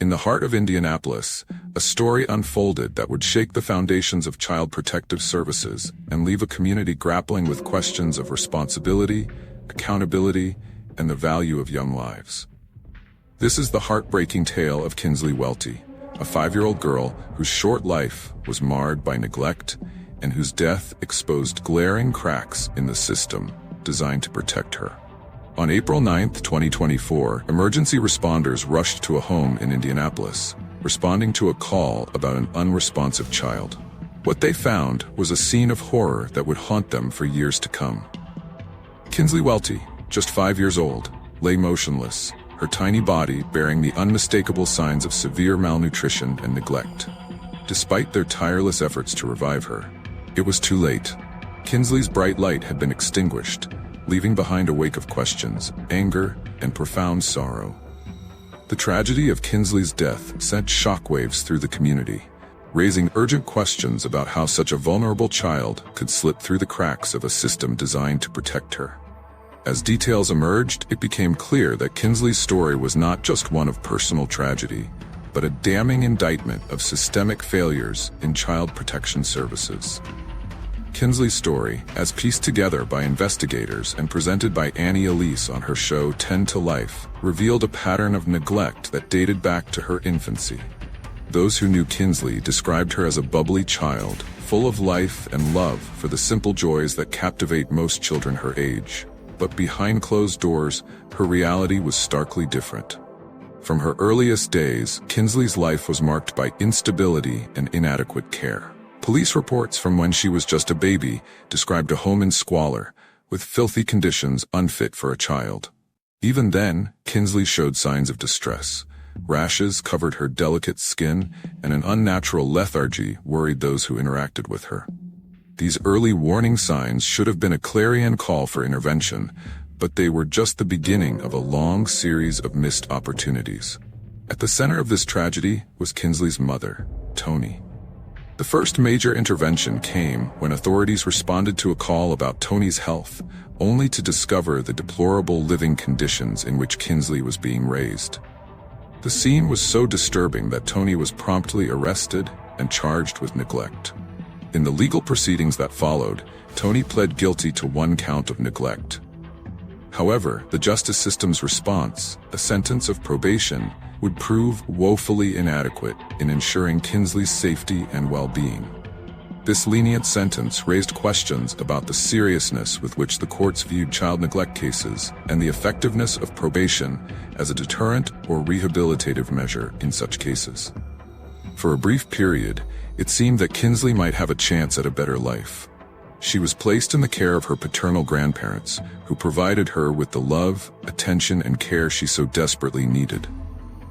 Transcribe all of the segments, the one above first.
In the heart of Indianapolis, a story unfolded that would shake the foundations of child protective services and leave a community grappling with questions of responsibility, accountability, and the value of young lives. This is the heartbreaking tale of Kinsley Welty, a 5-year-old girl whose short life was marred by neglect and whose death exposed glaring cracks in the system designed to protect her. On April 9, 2024, emergency responders rushed to a home in Indianapolis, responding to a call about an unresponsive child. What they found was a scene of horror that would haunt them for years to come. Kinsley Welty, just 5 years old, lay motionless, her tiny body bearing the unmistakable signs of severe malnutrition and neglect. Despite their tireless efforts to revive her, it was too late. Kinsley's bright light had been extinguished, leaving behind a wake of questions, anger, and profound sorrow. The tragedy of Kinsley's death sent shockwaves through the community, raising urgent questions about how such a vulnerable child could slip through the cracks of a system designed to protect her. As details emerged, it became clear that Kinsley's story was not just one of personal tragedy, but a damning indictment of systemic failures in child protection services. Kinsley's story, as pieced together by investigators and presented by Annie Elise on her show 10 to Life, revealed a pattern of neglect that dated back to her infancy. Those who knew Kinsley described her as a bubbly child, full of life and love for the simple joys that captivate most children her age. But behind closed doors, her reality was starkly different. From her earliest days, Kinsley's life was marked by instability and inadequate care. Police reports from when she was just a baby described a home in squalor, with filthy conditions unfit for a child. Even then, Kinsley showed signs of distress. Rashes covered her delicate skin, and an unnatural lethargy worried those who interacted with her. These early warning signs should have been a clarion call for intervention, but they were just the beginning of a long series of missed opportunities. At the center of this tragedy was Kinsley's mother, Toni. The first major intervention came when authorities responded to a call about Toni's health, only to discover the deplorable living conditions in which Kinsley was being raised. The scene was so disturbing that Toni was promptly arrested and charged with neglect. In the legal proceedings that followed, Toni pled guilty to 1 count of neglect. However, the justice system's response, a sentence of probation, would prove woefully inadequate in ensuring Kinsley's safety and well-being. This lenient sentence raised questions about the seriousness with which the courts viewed child neglect cases and the effectiveness of probation as a deterrent or rehabilitative measure in such cases. For a brief period, it seemed that Kinsley might have a chance at a better life. She was placed in the care of her paternal grandparents, who provided her with the love, attention, and care she so desperately needed.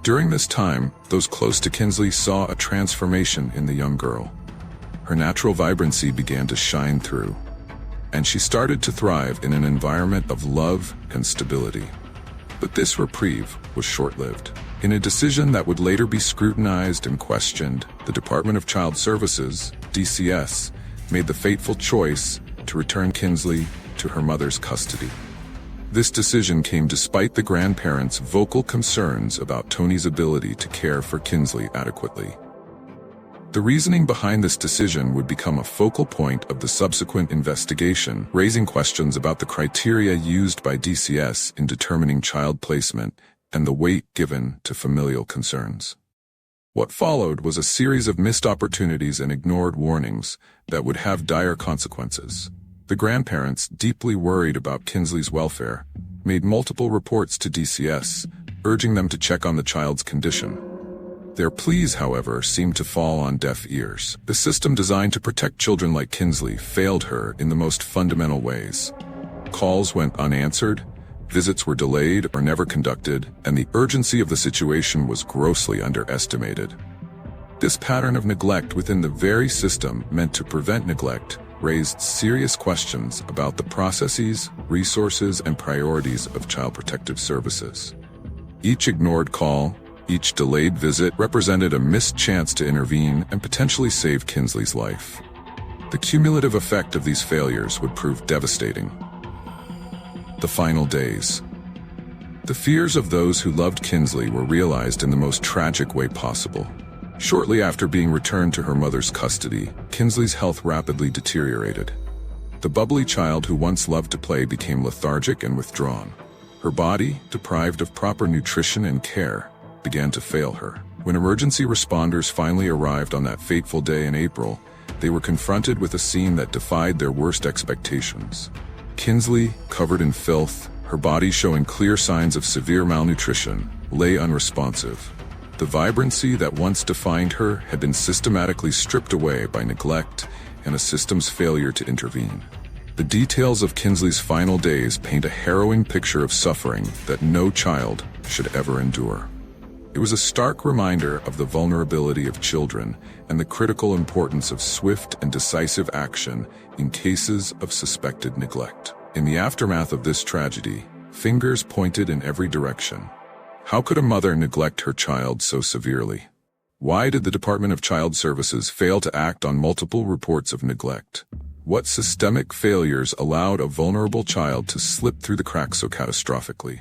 During this time, those close to Kinsley saw a transformation in the young girl. Her natural vibrancy began to shine through, and she started to thrive in an environment of love and stability. But this reprieve was short-lived. In a decision that would later be scrutinized and questioned, the Department of Child Services, DCS, made the fateful choice to return Kinsley to her mother's custody. This decision came despite the grandparents' vocal concerns about Toni's ability to care for Kinsley adequately. The reasoning behind this decision would become a focal point of the subsequent investigation, raising questions about the criteria used by DCS in determining child placement and the weight given to familial concerns. What followed was a series of missed opportunities and ignored warnings that would have dire consequences. The grandparents, deeply worried about Kinsley's welfare, made multiple reports to DCS, urging them to check on the child's condition. Their pleas, however, seemed to fall on deaf ears. The system designed to protect children like Kinsley failed her in the most fundamental ways. Calls went unanswered, visits were delayed or never conducted, and the urgency of the situation was grossly underestimated. This pattern of neglect within the very system meant to prevent neglect raised serious questions about the processes, resources, and priorities of child protective services. Each ignored call, each delayed visit represented a missed chance to intervene and potentially save Kinsley's life. The cumulative effect of these failures would prove devastating. The final days. The fears of those who loved Kinsley were realized in the most tragic way possible. Shortly after being returned to her mother's custody, Kinsley's health rapidly deteriorated. The bubbly child who once loved to play became lethargic and withdrawn. Her body, deprived of proper nutrition and care, began to fail her. When emergency responders finally arrived on that fateful day in April, they were confronted with a scene that defied their worst expectations. Kinsley, covered in filth, her body showing clear signs of severe malnutrition, lay unresponsive. The vibrancy that once defined her had been systematically stripped away by neglect and a system's failure to intervene. The details of Kinsley's final days paint a harrowing picture of suffering that no child should ever endure. It was a stark reminder of the vulnerability of children and the critical importance of swift and decisive action in cases of suspected neglect. In the aftermath of this tragedy, fingers pointed in every direction. How could a mother neglect her child so severely? Why did the Department of Child Services fail to act on multiple reports of neglect? What systemic failures allowed a vulnerable child to slip through the cracks so catastrophically?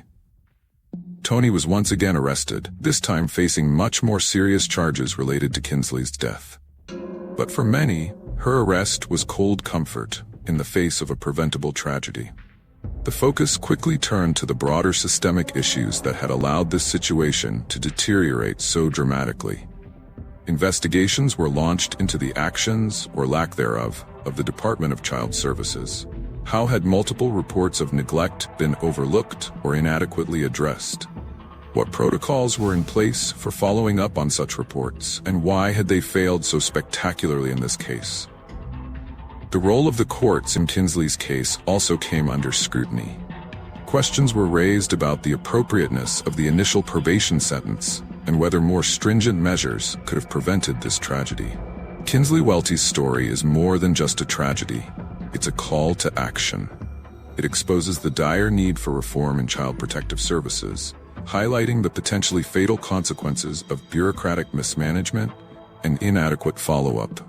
Tony was once again arrested, this time facing much more serious charges related to Kinsley's death. But for many, her arrest was cold comfort in the face of a preventable tragedy. The focus quickly turned to the broader systemic issues that had allowed this situation to deteriorate so dramatically. Investigations were launched into the actions, or lack thereof, of the Department of Child Services. How had multiple reports of neglect been overlooked or inadequately addressed? What protocols were in place for following up on such reports, and why had they failed so spectacularly in this case? The role of the courts in Kinsley's case also came under scrutiny. Questions were raised about the appropriateness of the initial probation sentence and whether more stringent measures could have prevented this tragedy. Kinsley Welty's story is more than just a tragedy. It's a call to action. It exposes the dire need for reform in child protective services, highlighting the potentially fatal consequences of bureaucratic mismanagement and inadequate follow-up.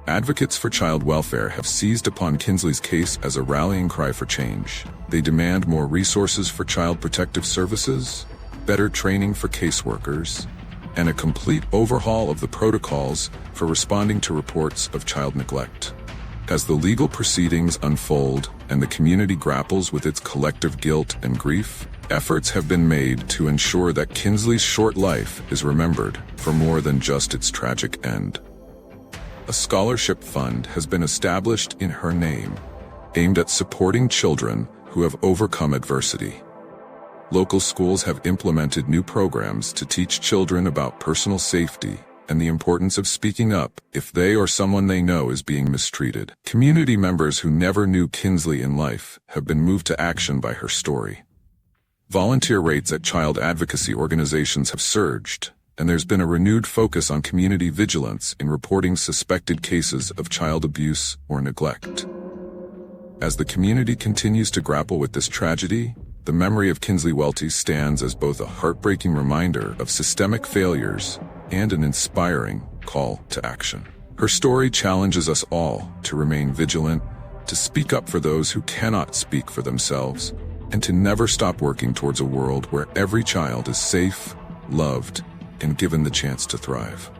Advocates for child welfare have seized upon Kinsley's case as a rallying cry for change. They demand more resources for child protective services, better training for caseworkers, and a complete overhaul of the protocols for responding to reports of child neglect. As the legal proceedings unfold and the community grapples with its collective guilt and grief, efforts have been made to ensure that Kinsley's short life is remembered for more than just its tragic end. A scholarship fund has been established in her name, aimed at supporting children who have overcome adversity. Local schools have implemented new programs to teach children about personal safety and the importance of speaking up if they or someone they know is being mistreated. Community members who never knew Kinsley in life have been moved to action by her story. Volunteer rates at child advocacy organizations have surged, and there's been a renewed focus on community vigilance in reporting suspected cases of child abuse or neglect. As the community continues to grapple with this tragedy, the memory of Kinsley Welty stands as both a heartbreaking reminder of systemic failures and an inspiring call to action. Her story challenges us all to remain vigilant, to speak up for those who cannot speak for themselves, and to never stop working towards a world where every child is safe, loved, and given the chance to thrive.